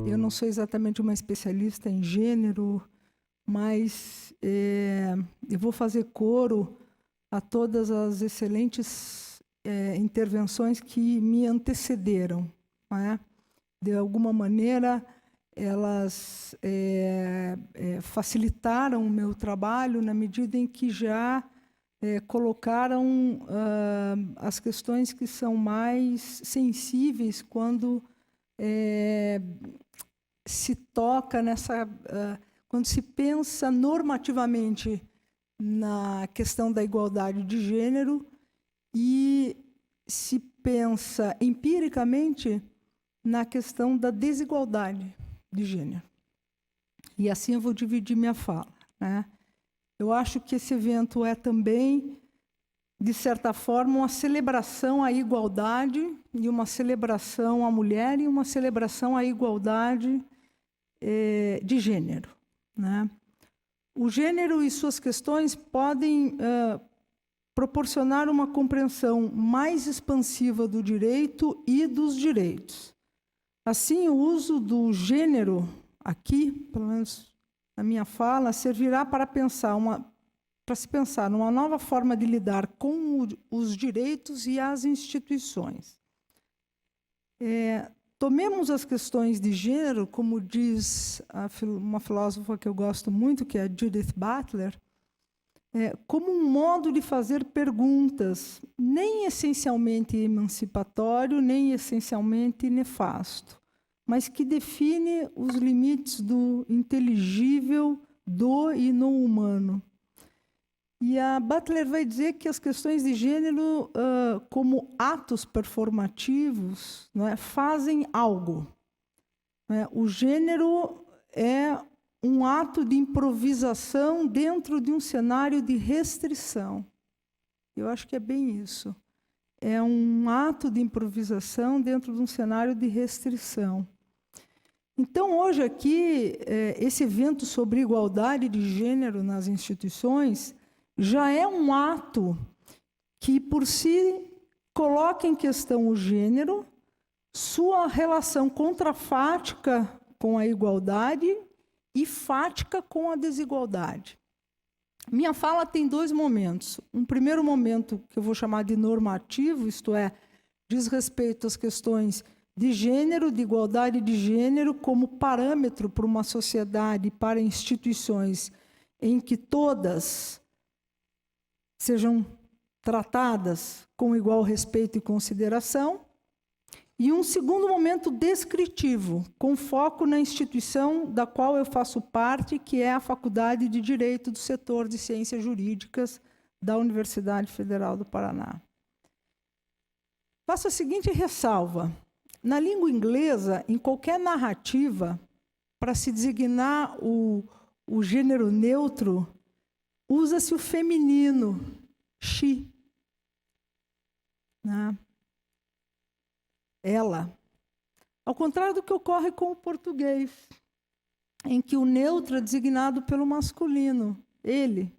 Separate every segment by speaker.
Speaker 1: Eu não sou exatamente uma especialista em gênero, mas eu vou fazer coro a todas as excelentes intervenções que me antecederam, não é? De alguma maneira, elas facilitaram o meu trabalho na medida em que já colocaram as questões que são mais sensíveis quando se toca nessa... quando se pensa normativamente na questão da igualdade de gênero e se pensa empiricamente na questão da desigualdade de gênero. E assim eu vou dividir minha fala, né? Eu acho que esse evento é também, de certa forma, uma celebração à igualdade e uma celebração à mulher e uma celebração à igualdade de gênero, né? O gênero e suas questões podem proporcionar uma compreensão mais expansiva do direito e dos direitos. Assim, o uso do gênero aqui, pelo menos na minha fala, servirá para se pensar numa nova forma de lidar com os direitos e as instituições. Tomemos as questões de gênero, como diz uma filósofa que eu gosto muito, que é a Judith Butler, como um modo de fazer perguntas, nem essencialmente emancipatório, nem essencialmente nefasto, mas que define os limites do inteligível, do e não humano. E a Butler vai dizer que as questões de gênero, como atos performativos, não é, fazem algo. Não é? O gênero é um ato de improvisação dentro de um cenário de restrição. Eu acho que é bem isso. É um ato de improvisação dentro de um cenário de restrição. Então, hoje aqui, esse evento sobre igualdade de gênero nas instituições já é um ato que, por si, coloca em questão o gênero, sua relação contrafática com a igualdade e fática com a desigualdade. Minha fala tem dois momentos. Um primeiro momento que eu vou chamar de normativo, isto é, diz respeito às questões de gênero, de igualdade de gênero, como parâmetro para uma sociedade, para instituições em que todas sejam tratadas com igual respeito e consideração. E um segundo momento descritivo, com foco na instituição da qual eu faço parte, que é a Faculdade de Direito do Setor de Ciências Jurídicas da Universidade Federal do Paraná. Faço a seguinte ressalva. Na língua inglesa, em qualquer narrativa, para se designar o gênero neutro, usa-se o feminino, she. Né? Ela. Ao contrário do que ocorre com o português, em que o neutro é designado pelo masculino, ele.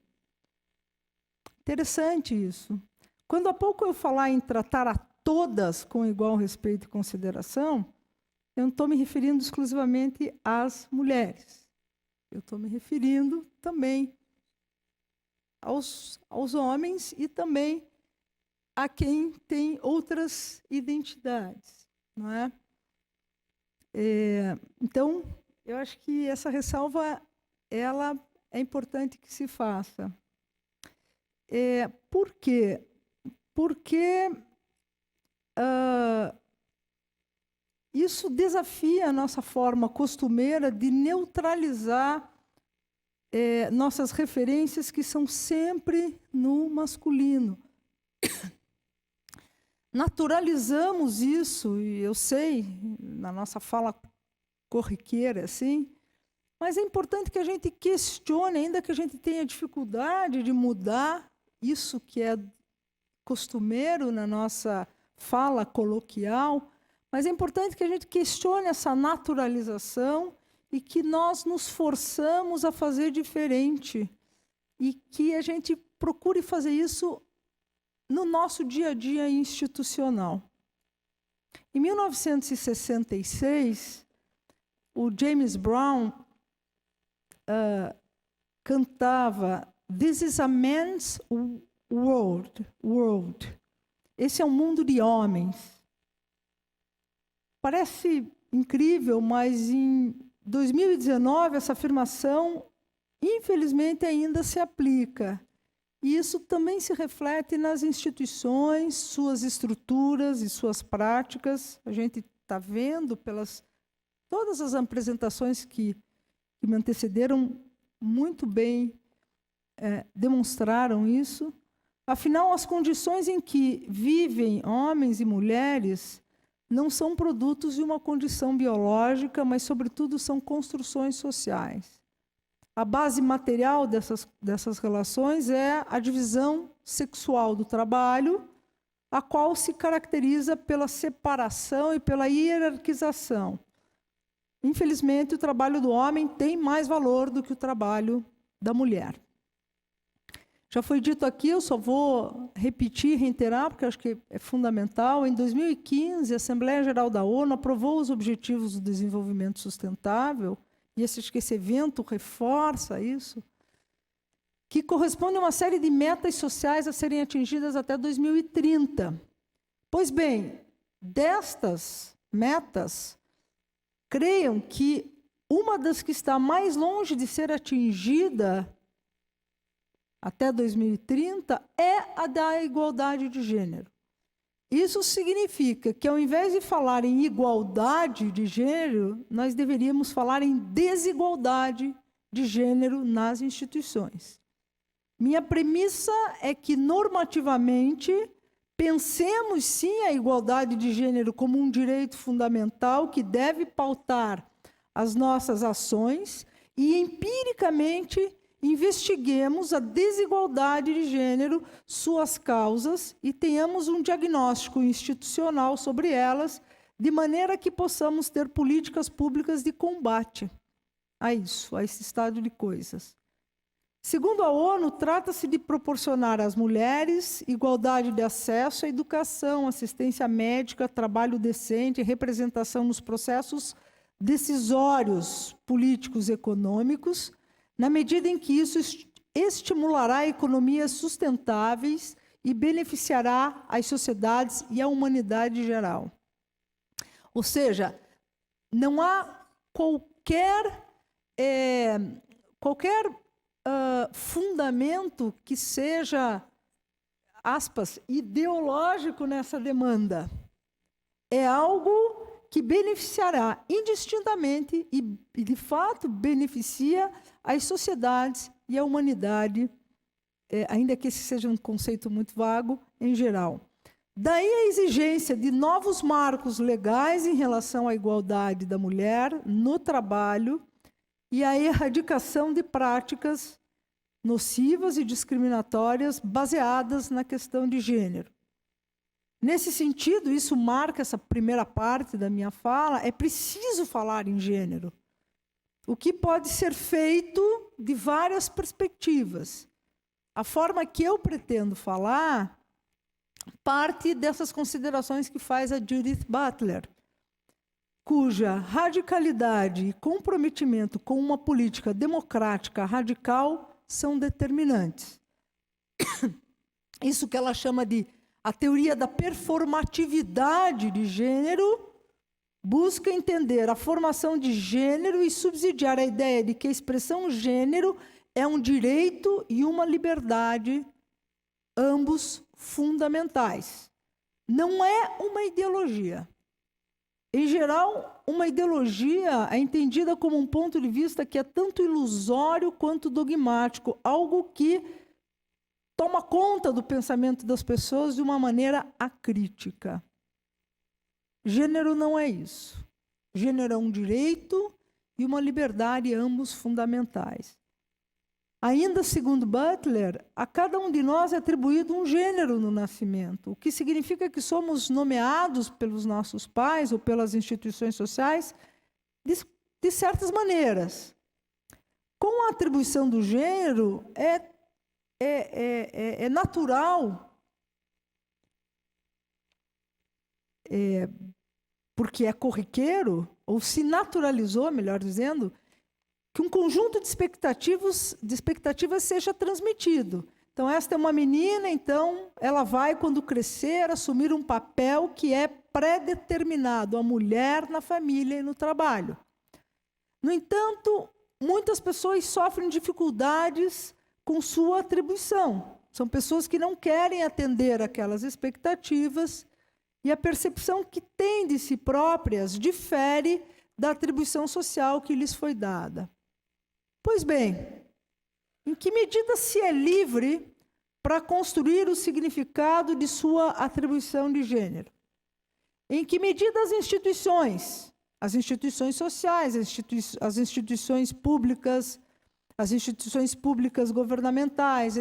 Speaker 1: Interessante isso. Quando há pouco eu falar em tratar a todas com igual respeito e consideração, eu não estou me referindo exclusivamente às mulheres. Eu estou me referindo também aos homens e também a quem tem outras identidades, não é? Então, eu acho que essa ressalva ela é importante que se faça. Por quê? Porque isso desafia a nossa forma costumeira de neutralizar nossas referências, que são sempre no masculino. Naturalizamos isso, e eu sei, na nossa fala corriqueira, assim, mas é importante que a gente questione, ainda que a gente tenha dificuldade de mudar isso que é costumeiro na nossa fala coloquial, mas é importante que a gente questione essa naturalização e que nós nos forçamos a fazer diferente e que a gente procure fazer isso no nosso dia a dia institucional. Em 1966, o James Brown cantava "This is a man's world". Esse é um mundo de homens. Parece incrível, mas em 2019 essa afirmação, infelizmente, ainda se aplica. E isso também se reflete nas instituições, suas estruturas e suas práticas. A gente está vendo pelas todas as apresentações que me antecederam muito bem demonstraram isso. Afinal, as condições em que vivem homens e mulheres não são produtos de uma condição biológica, mas, sobretudo, são construções sociais. A base material dessas relações é a divisão sexual do trabalho, a qual se caracteriza pela separação e pela hierarquização. Infelizmente, o trabalho do homem tem mais valor do que o trabalho da mulher. Já foi dito aqui, eu só vou repetir, reiterar, porque acho que é fundamental. Em 2015, a Assembleia Geral da ONU aprovou os Objetivos do Desenvolvimento Sustentável, e esse evento reforça isso, que corresponde a uma série de metas sociais a serem atingidas até 2030. Pois bem, destas metas, creiam que uma das que está mais longe de ser atingida até 2030 é a da igualdade de gênero. Isso significa que, ao invés de falar em igualdade de gênero, nós deveríamos falar em desigualdade de gênero nas instituições. Minha premissa é que, normativamente, pensemos sim a igualdade de gênero como um direito fundamental que deve pautar as nossas ações e, empiricamente, investiguemos a desigualdade de gênero, suas causas, e tenhamos um diagnóstico institucional sobre elas, de maneira que possamos ter políticas públicas de combate a isso, a esse estado de coisas. Segundo a ONU, trata-se de proporcionar às mulheres igualdade de acesso à educação, assistência médica, trabalho decente, representação nos processos decisórios políticos e econômicos, na medida em que isso estimulará economias sustentáveis e beneficiará as sociedades e a humanidade em geral. Ou seja, não há qualquer fundamento que seja, aspas, ideológico nessa demanda. É algo que beneficiará indistintamente e, de fato, beneficia as sociedades e a humanidade, ainda que esse seja um conceito muito vago, em geral. Daí a exigência de novos marcos legais em relação à igualdade da mulher no trabalho e a erradicação de práticas nocivas e discriminatórias baseadas na questão de gênero. Nesse sentido, isso marca essa primeira parte da minha fala, é preciso falar em gênero. O que pode ser feito de várias perspectivas. A forma que eu pretendo falar parte dessas considerações que faz a Judith Butler, cuja radicalidade e comprometimento com uma política democrática radical são determinantes. Isso que ela chama de a teoria da performatividade de gênero busca entender a formação de gênero e subsidiar a ideia de que a expressão gênero é um direito e uma liberdade, ambos fundamentais. Não é uma ideologia. Em geral, uma ideologia é entendida como um ponto de vista que é tanto ilusório quanto dogmático, algo que toma conta do pensamento das pessoas de uma maneira acrítica. Gênero não é isso. Gênero é um direito e uma liberdade, ambos fundamentais. Ainda segundo Butler, a cada um de nós é atribuído um gênero no nascimento, o que significa que somos nomeados pelos nossos pais ou pelas instituições sociais de certas maneiras. Com a atribuição do gênero, é natural porque é corriqueiro, ou se naturalizou, melhor dizendo, que um conjunto de expectativas seja transmitido. Então, esta é uma menina, então ela vai, quando crescer, assumir um papel que é pré-determinado, a mulher na família e no trabalho. No entanto, muitas pessoas sofrem dificuldades com sua atribuição. São pessoas que não querem atender aquelas expectativas e a percepção que têm de si próprias difere da atribuição social que lhes foi dada. Pois bem, em que medida se é livre para construir o significado de sua atribuição de gênero? Em que medida as instituições sociais, as instituições públicas governamentais,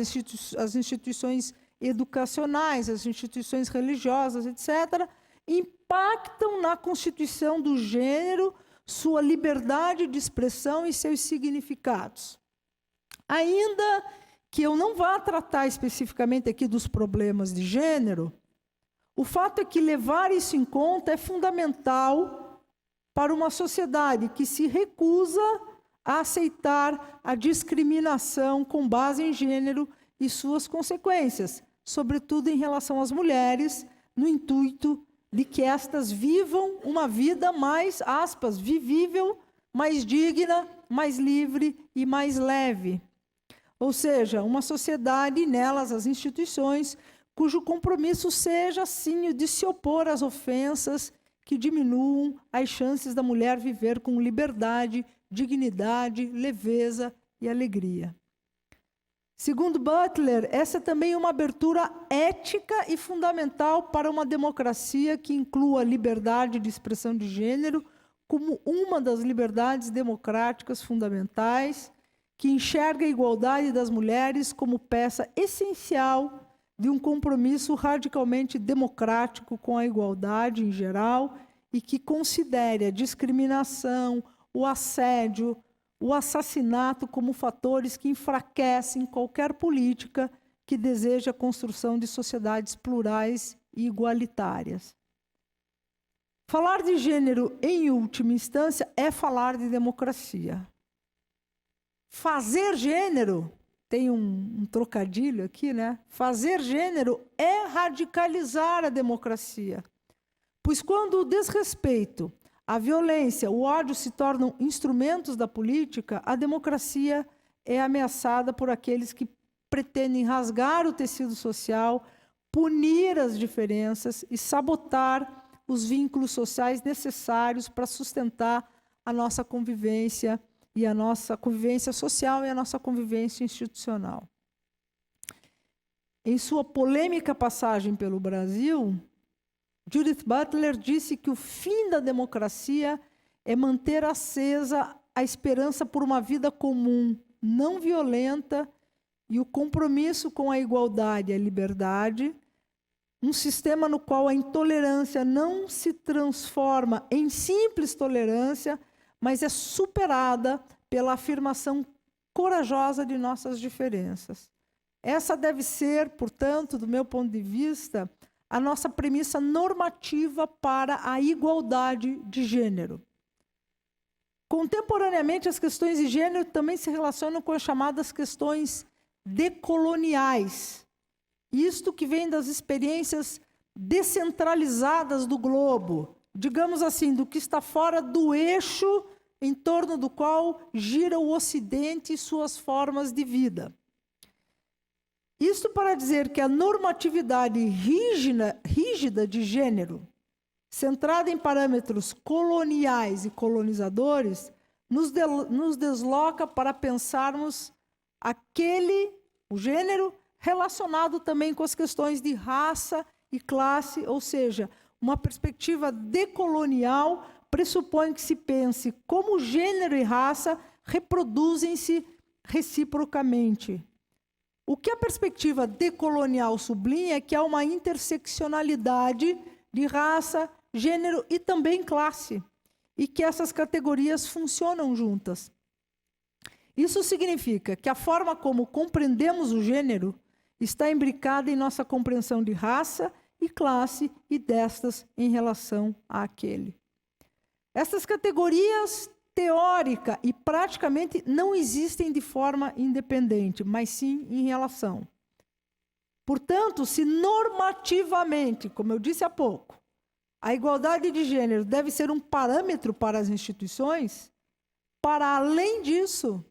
Speaker 1: as instituições educacionais, as instituições religiosas, etc., impactam na constituição do gênero, sua liberdade de expressão e seus significados. Ainda que eu não vá tratar especificamente aqui dos problemas de gênero, o fato é que levar isso em conta é fundamental para uma sociedade que se recusa a aceitar a discriminação com base em gênero e suas consequências, sobretudo em relação às mulheres, no intuito de que estas vivam uma vida mais, aspas, vivível, mais digna, mais livre e mais leve. Ou seja, uma sociedade, nelas as instituições, cujo compromisso seja, sim, o de se opor às ofensas que diminuam as chances da mulher viver com liberdade, dignidade, leveza e alegria. Segundo Butler, essa é também uma abertura ética e fundamental para uma democracia que inclua a liberdade de expressão de gênero como uma das liberdades democráticas fundamentais, que enxerga a igualdade das mulheres como peça essencial de um compromisso radicalmente democrático com a igualdade em geral e que considere a discriminação, o assédio, o assassinato como fatores que enfraquecem qualquer política que deseja a construção de sociedades plurais e igualitárias. Falar de gênero, em última instância, é falar de democracia. Fazer gênero, tem um trocadilho aqui, né? Fazer gênero é radicalizar a democracia. Pois quando o desrespeito, a violência, o ódio se tornam instrumentos da política, a democracia é ameaçada por aqueles que pretendem rasgar o tecido social, punir as diferenças e sabotar os vínculos sociais necessários para sustentar a nossa convivência e a nossa convivência social e a nossa convivência institucional. Em sua polêmica passagem pelo Brasil, Judith Butler disse que o fim da democracia é manter acesa a esperança por uma vida comum, não violenta, e o compromisso com a igualdade e a liberdade, um sistema no qual a intolerância não se transforma em simples tolerância, mas é superada pela afirmação corajosa de nossas diferenças. Essa deve ser, portanto, do meu ponto de vista, a nossa premissa normativa para a igualdade de gênero. Contemporaneamente, as questões de gênero também se relacionam com as chamadas questões decoloniais. Isto que vem das experiências descentralizadas do globo, digamos assim, do que está fora do eixo em torno do qual gira o Ocidente e suas formas de vida. Isto para dizer que a normatividade rígida de gênero, centrada em parâmetros coloniais e colonizadores, nos desloca para pensarmos o gênero relacionado também com as questões de raça e classe, ou seja, uma perspectiva decolonial pressupõe que se pense como gênero e raça reproduzem-se reciprocamente. O que a perspectiva decolonial sublinha é que há uma interseccionalidade de raça, gênero e também classe, e que essas categorias funcionam juntas. Isso significa que a forma como compreendemos o gênero está imbricada em nossa compreensão de raça e classe e destas em relação àquele. Essas categorias teórica e praticamente não existem de forma independente, mas sim em relação. Portanto, se normativamente, como eu disse há pouco, a igualdade de gênero deve ser um parâmetro para as instituições, para além disso,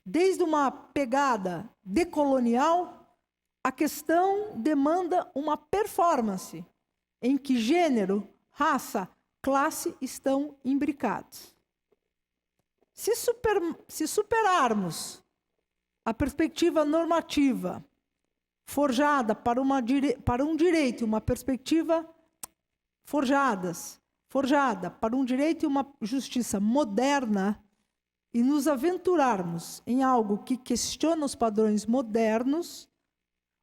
Speaker 1: desde uma pegada decolonial, a questão demanda uma performance em que gênero, raça, classe estão imbricados. Se superarmos a perspectiva normativa forjada para um direito, uma perspectiva forjada para um direito e uma justiça moderna, e nos aventurarmos em algo que questiona os padrões modernos,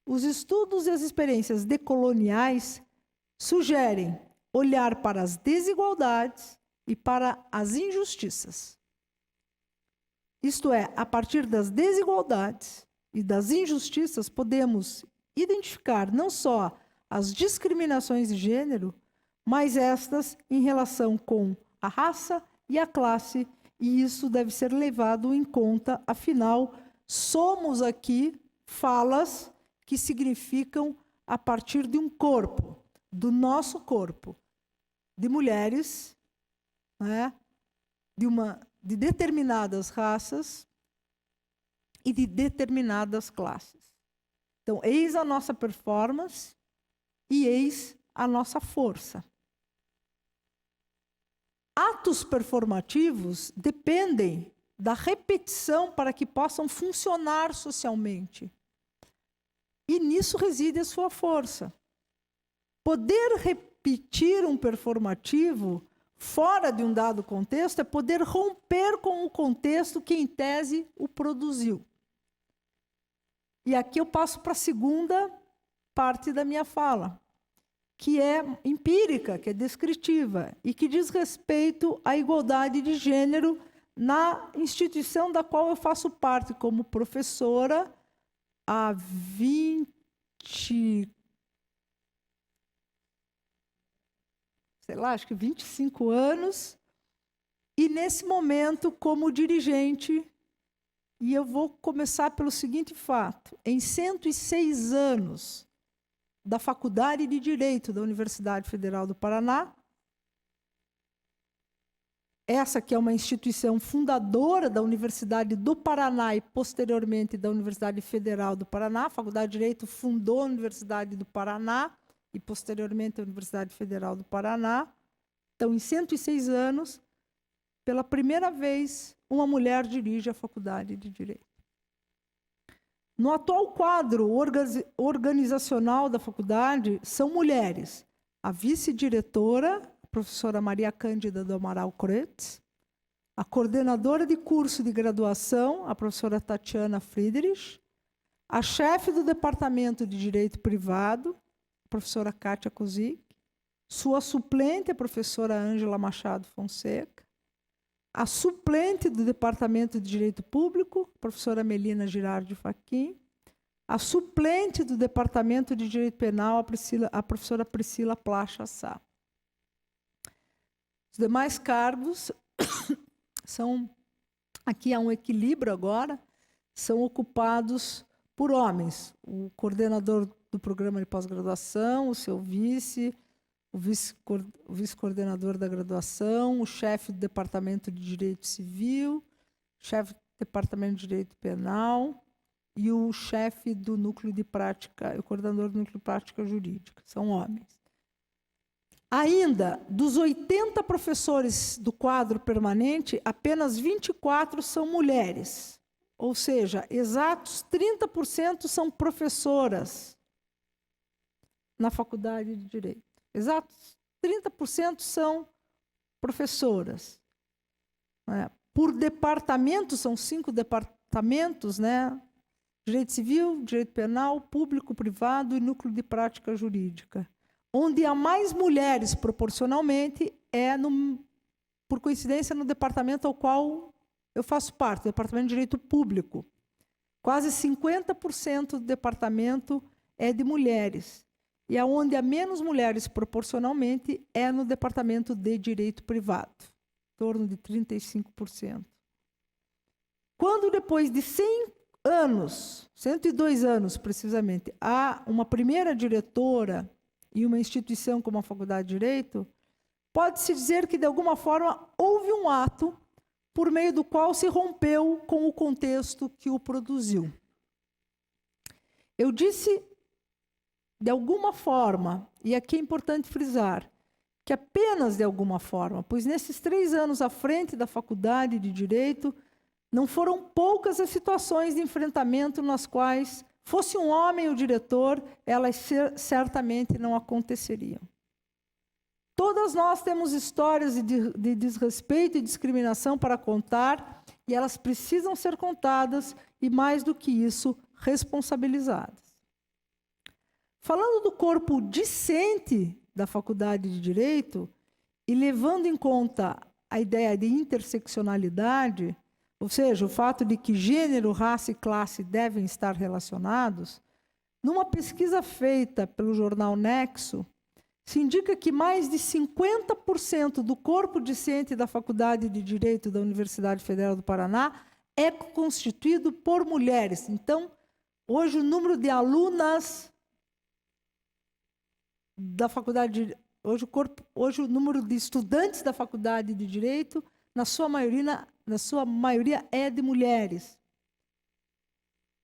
Speaker 1: os estudos e as experiências decoloniais sugerem olhar para as desigualdades e para as injustiças. Isto é, a partir das desigualdades e das injustiças, podemos identificar não só as discriminações de gênero, mas estas em relação com a raça e a classe, e isso deve ser levado em conta, afinal, somos aqui falas que significam a partir de um corpo, do nosso corpo, de mulheres, né, de determinadas raças e de determinadas classes. Então, eis a nossa performance e eis a nossa força. Atos performativos dependem da repetição para que possam funcionar socialmente. E nisso reside a sua força. Poder repetir um performativo fora de um dado contexto é poder romper com o contexto que, em tese, o produziu. E aqui eu passo para a segunda parte da minha fala, que é empírica, que é descritiva, e que diz respeito à igualdade de gênero na instituição da qual eu faço parte como professora há 25 anos, e nesse momento como dirigente, e eu vou começar pelo seguinte fato: em 106 anos da Faculdade de Direito da Universidade Federal do Paraná, essa que é uma instituição fundadora da Universidade do Paraná e, posteriormente, da Universidade Federal do Paraná. A Faculdade de Direito fundou a Universidade do Paraná e, posteriormente, a Universidade Federal do Paraná. Então, em 106 anos, pela primeira vez, uma mulher dirige a Faculdade de Direito. No atual quadro organizacional da faculdade, são mulheres: a vice-diretora, a professora Maria Cândida do Amaral Kreutz, a coordenadora de curso de graduação, a professora Tatiana Friedrich, a chefe do departamento de Direito Privado, a professora Kátia Kuzik, sua suplente, a professora Ângela Machado Fonseca, a suplente do Departamento de Direito Público, a professora Melina Girardi Fachin, a suplente do Departamento de Direito Penal, a professora Priscila Placha Sá. Os demais cargos são, aqui há um equilíbrio agora, são ocupados por homens. O coordenador do programa de pós-graduação, o seu vice, o vice-coordenador da graduação, o chefe do Departamento de Direito Civil, chefe do Departamento de Direito Penal e o chefe do núcleo de prática, o coordenador do núcleo de prática jurídica. São homens. Ainda, dos 80 professores do quadro permanente, apenas 24 são mulheres. Ou seja, exatos 30% são professoras na Faculdade de Direito. Exatos 30% são professoras. Por departamento, são 5 departamentos, né? Direito Civil, Direito Penal, Público, Privado e Núcleo de Prática Jurídica. Onde há mais mulheres proporcionalmente é, por coincidência, no departamento ao qual eu faço parte, o Departamento de Direito Público. Quase 50% do departamento é de mulheres. E aonde há menos mulheres proporcionalmente é no Departamento de Direito Privado. torno de 35%. Quando depois de 100 anos, 102 anos precisamente, há uma primeira diretora em uma instituição como a Faculdade de Direito, pode-se dizer que, de alguma forma, houve um ato por meio do qual se rompeu com o contexto que o produziu. Eu disse, de alguma forma, e aqui é importante frisar, que apenas de alguma forma, pois nesses 3 anos à frente da Faculdade de Direito, não foram poucas as situações de enfrentamento nas quais, fosse um homem o diretor, elas certamente não aconteceriam. Todas nós temos histórias de desrespeito e discriminação para contar, e elas precisam ser contadas, e mais do que isso, responsabilizadas. Falando do corpo discente da Faculdade de Direito, e levando em conta a ideia de interseccionalidade, ou seja, o fato de que gênero, raça e classe devem estar relacionados, numa pesquisa feita pelo jornal Nexo, se indica que mais de 50% do corpo discente da Faculdade de Direito da Universidade Federal do Paraná é constituído por mulheres. Então, hoje o número de alunas da faculdade, hoje o número de estudantes da Faculdade de Direito, na sua maioria é de mulheres.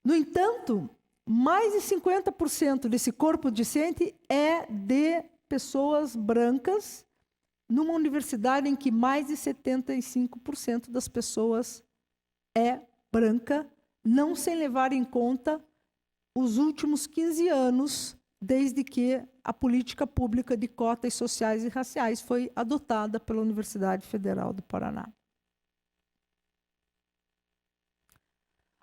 Speaker 1: No entanto, mais de 50% desse corpo discente é de pessoas brancas, numa universidade em que mais de 75% das pessoas é branca, não sem levar em conta os últimos 15 anos, desde que a política pública de cotas sociais e raciais foi adotada pela Universidade Federal do Paraná.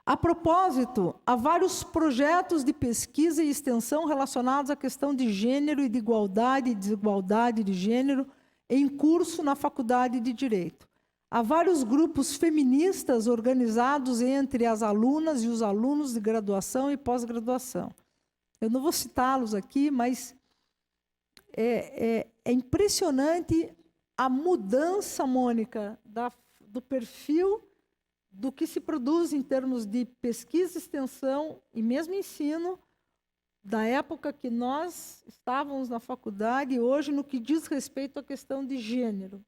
Speaker 1: A propósito, há vários projetos de pesquisa e extensão relacionados à questão de gênero e de igualdade e desigualdade de gênero em curso na Faculdade de Direito. Há vários grupos feministas organizados entre as alunas e os alunos de graduação e pós-graduação. Eu não vou citá-los aqui, mas é impressionante a mudança, Mônica, do perfil do que se produz em termos de pesquisa, extensão e mesmo ensino, da época que nós estávamos na faculdade e hoje no que diz respeito à questão de gênero.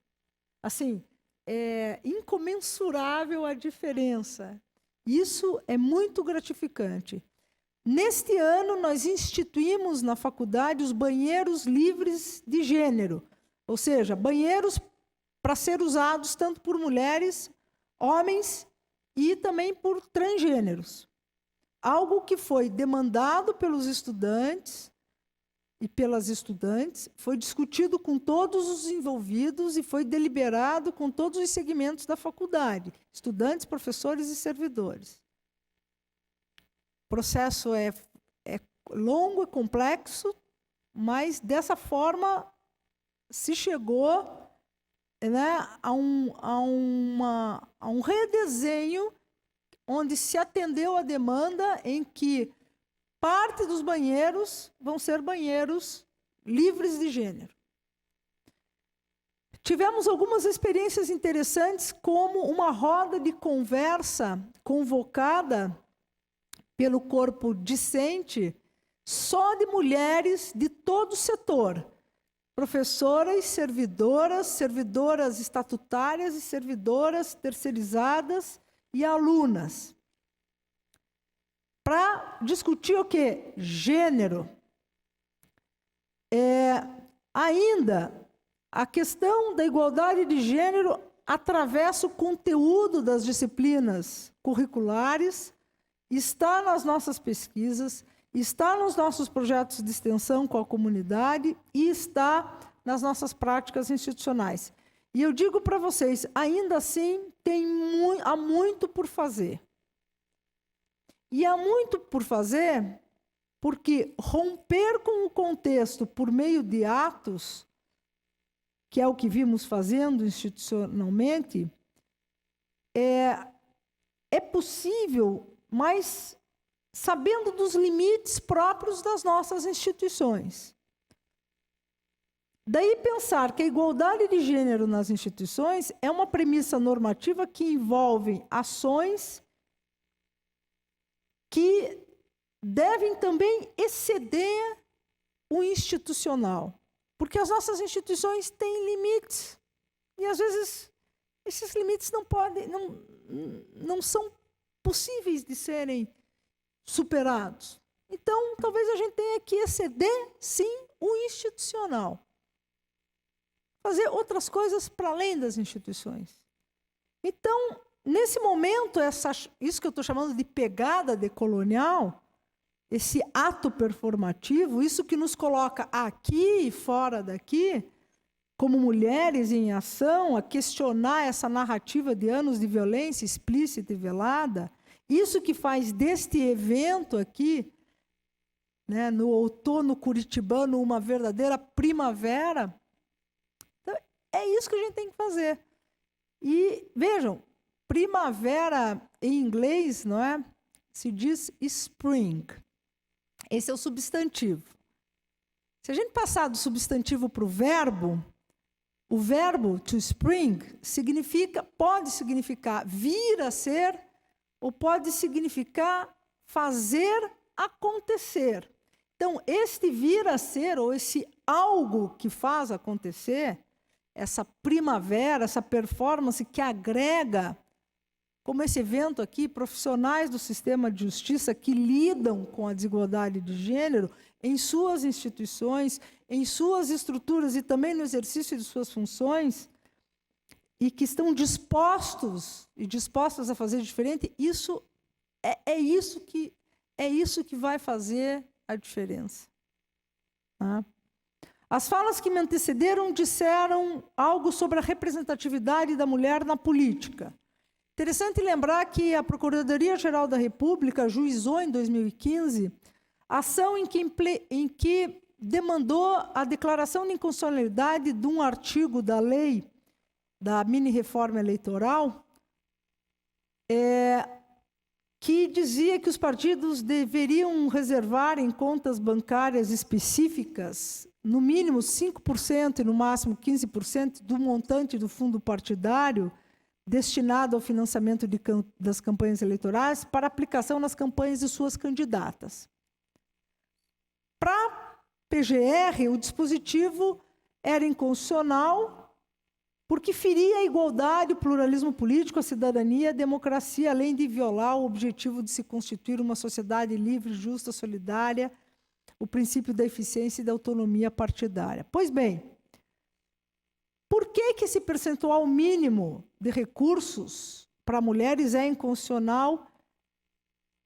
Speaker 1: Assim, é incomensurável a diferença. Isso é muito gratificante. Neste ano, nós instituímos na faculdade os banheiros livres de gênero, ou seja, banheiros para ser usados tanto por mulheres, homens e também por transgêneros. Algo que foi demandado pelos estudantes e pelas estudantes, foi discutido com todos os envolvidos e foi deliberado com todos os segmentos da faculdade, estudantes, professores e servidores. O processo é longo e complexo, mas dessa forma se chegou, né, a um redesenho onde se atendeu a demanda em que parte dos banheiros vão ser banheiros livres de gênero. Tivemos algumas experiências interessantes, como uma roda de conversa convocada pelo corpo discente, só de mulheres de todo o setor. Professoras, servidoras estatutárias e servidoras terceirizadas e alunas. Para discutir o quê? Gênero. Ainda, a questão da igualdade de gênero atravessa o conteúdo das disciplinas curriculares, está nas nossas pesquisas, está nos nossos projetos de extensão com a comunidade e está nas nossas práticas institucionais. E eu digo para vocês, ainda assim, há muito por fazer. E há muito por fazer porque romper com o contexto por meio de atos, que é o que vimos fazendo institucionalmente, é possível, mas sabendo dos limites próprios das nossas instituições. Daí pensar que a igualdade de gênero nas instituições é uma premissa normativa que envolve ações que devem também exceder o institucional. Porque as nossas instituições têm limites. E, às vezes, esses limites não são possíveis de serem superados. Então, talvez a gente tenha que exceder, sim, o institucional. Fazer outras coisas para além das instituições. Então, nesse momento, isso que eu estou chamando de pegada decolonial, esse ato performativo, isso que nos coloca aqui e fora daqui, como mulheres em ação, a questionar essa narrativa de anos de violência explícita e velada, isso que faz deste evento aqui, né, no outono curitibano, uma verdadeira primavera. Então, é isso que a gente tem que fazer. E, vejam, primavera em inglês, não é? Se diz spring. Esse é o substantivo. Se a gente passar do substantivo para o verbo to spring pode significar vir a ser ou pode significar fazer acontecer. Então, este vir a ser, ou esse algo que faz acontecer, essa primavera, essa performance que agrega, como esse evento aqui, profissionais do sistema de justiça que lidam com a desigualdade de gênero em suas instituições, em suas estruturas e também no exercício de suas funções, e que estão dispostos e dispostas a fazer diferente, isso é isso que vai fazer a diferença. Tá? As falas que me antecederam disseram algo sobre a representatividade da mulher na política. Interessante lembrar que a Procuradoria-Geral da República ajuizou em 2015 ação em que demandou a declaração de inconstitucionalidade de um artigo da lei da mini-reforma eleitoral que dizia que os partidos deveriam reservar em contas bancárias específicas no mínimo 5% e no máximo 15% do montante do fundo partidário destinado ao financiamento das campanhas eleitorais para aplicação nas campanhas de suas candidatas. Para a PGR, o dispositivo era inconstitucional porque feria a igualdade, o pluralismo político, a cidadania, a democracia, além de violar o objetivo de se constituir uma sociedade livre, justa, solidária, o princípio da eficiência e da autonomia partidária. Pois bem, por que esse percentual mínimo de recursos para mulheres é inconstitucional?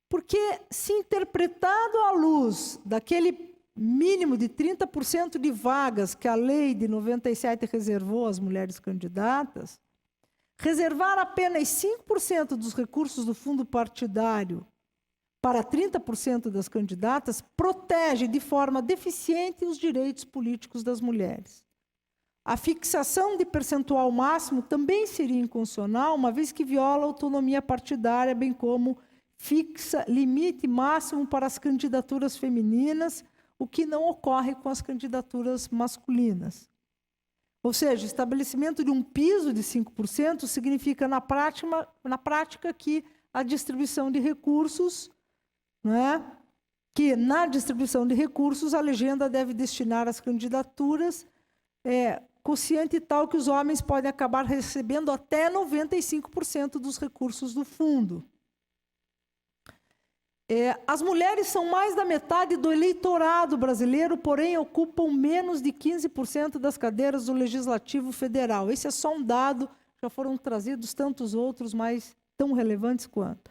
Speaker 1: Porque, se interpretado à luz daquele mínimo de 30% de vagas que a lei de 97 reservou às mulheres candidatas, reservar apenas 5% dos recursos do fundo partidário para 30% das candidatas protege de forma deficiente os direitos políticos das mulheres. A fixação de percentual máximo também seria inconstitucional, uma vez que viola a autonomia partidária, bem como fixa limite máximo para as candidaturas femininas, o que não ocorre com as candidaturas masculinas. Ou seja, o estabelecimento de um piso de 5% significa, na prática, que a distribuição de recursos, que na distribuição de recursos a legenda deve destinar às candidaturas quociente tal que os homens podem acabar recebendo até 95% dos recursos do fundo. As mulheres são mais da metade do eleitorado brasileiro, porém ocupam menos de 15% das cadeiras do Legislativo Federal. Esse é só um dado, já foram trazidos tantos outros, mas tão relevantes quanto.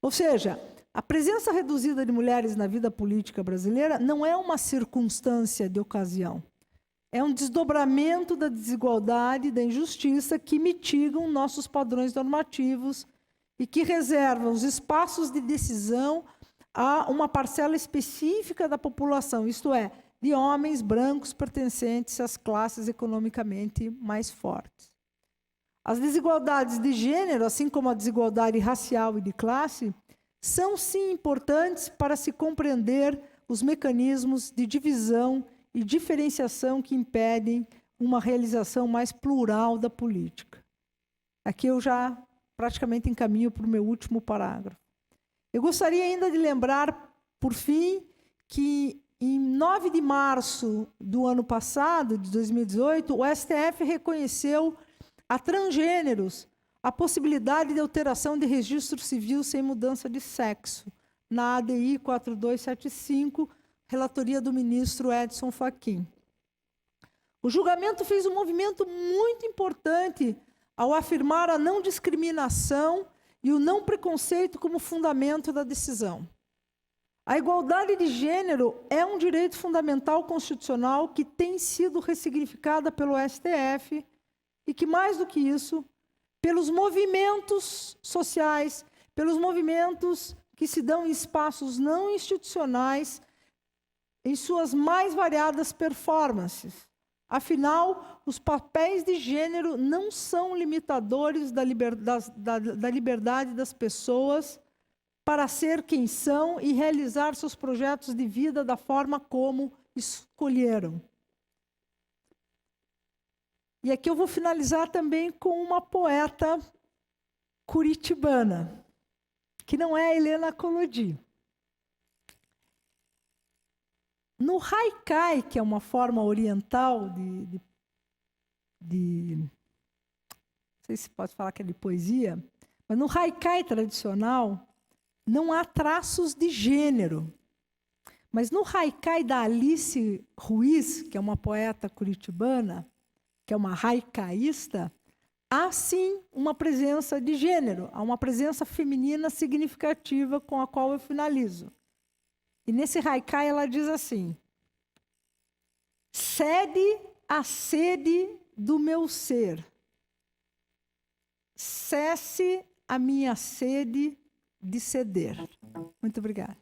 Speaker 1: Ou seja, a presença reduzida de mulheres na vida política brasileira não é uma circunstância de ocasião. É um desdobramento da desigualdade, da injustiça que mitigam nossos padrões normativos e que reservam os espaços de decisão a uma parcela específica da população, isto é, de homens brancos pertencentes às classes economicamente mais fortes. As desigualdades de gênero, assim como a desigualdade racial e de classe, são sim importantes para se compreender os mecanismos de divisão e diferenciação que impedem uma realização mais plural da política. Aqui eu já praticamente encaminho para o meu último parágrafo. Eu gostaria ainda de lembrar, por fim, que em 9 de março do ano passado, de 2018, o STF reconheceu a transgêneros a possibilidade de alteração de registro civil sem mudança de sexo, na ADI 4275, relatoria do ministro Edson Fachin. O julgamento fez um movimento muito importante ao afirmar a não discriminação e o não preconceito como fundamento da decisão. A igualdade de gênero é um direito fundamental constitucional que tem sido ressignificada pelo STF e que, mais do que isso, pelos movimentos sociais, pelos movimentos que se dão em espaços não institucionais, em suas mais variadas performances. Afinal, os papéis de gênero não são limitadores da liberdade das pessoas para ser quem são e realizar seus projetos de vida da forma como escolheram. E aqui eu vou finalizar também com uma poeta curitibana, que não é a Helena Collodi. No haikai, que é uma forma oriental não sei se pode falar que é de poesia, mas no haikai tradicional não há traços de gênero. Mas no haikai da Alice Ruiz, que é uma poeta curitibana, que é uma haikaísta, há sim uma presença de gênero, há uma presença feminina significativa com a qual eu finalizo. E nesse haikai ela diz assim: cede a sede do meu ser, cesse a minha sede de ceder. Muito obrigada.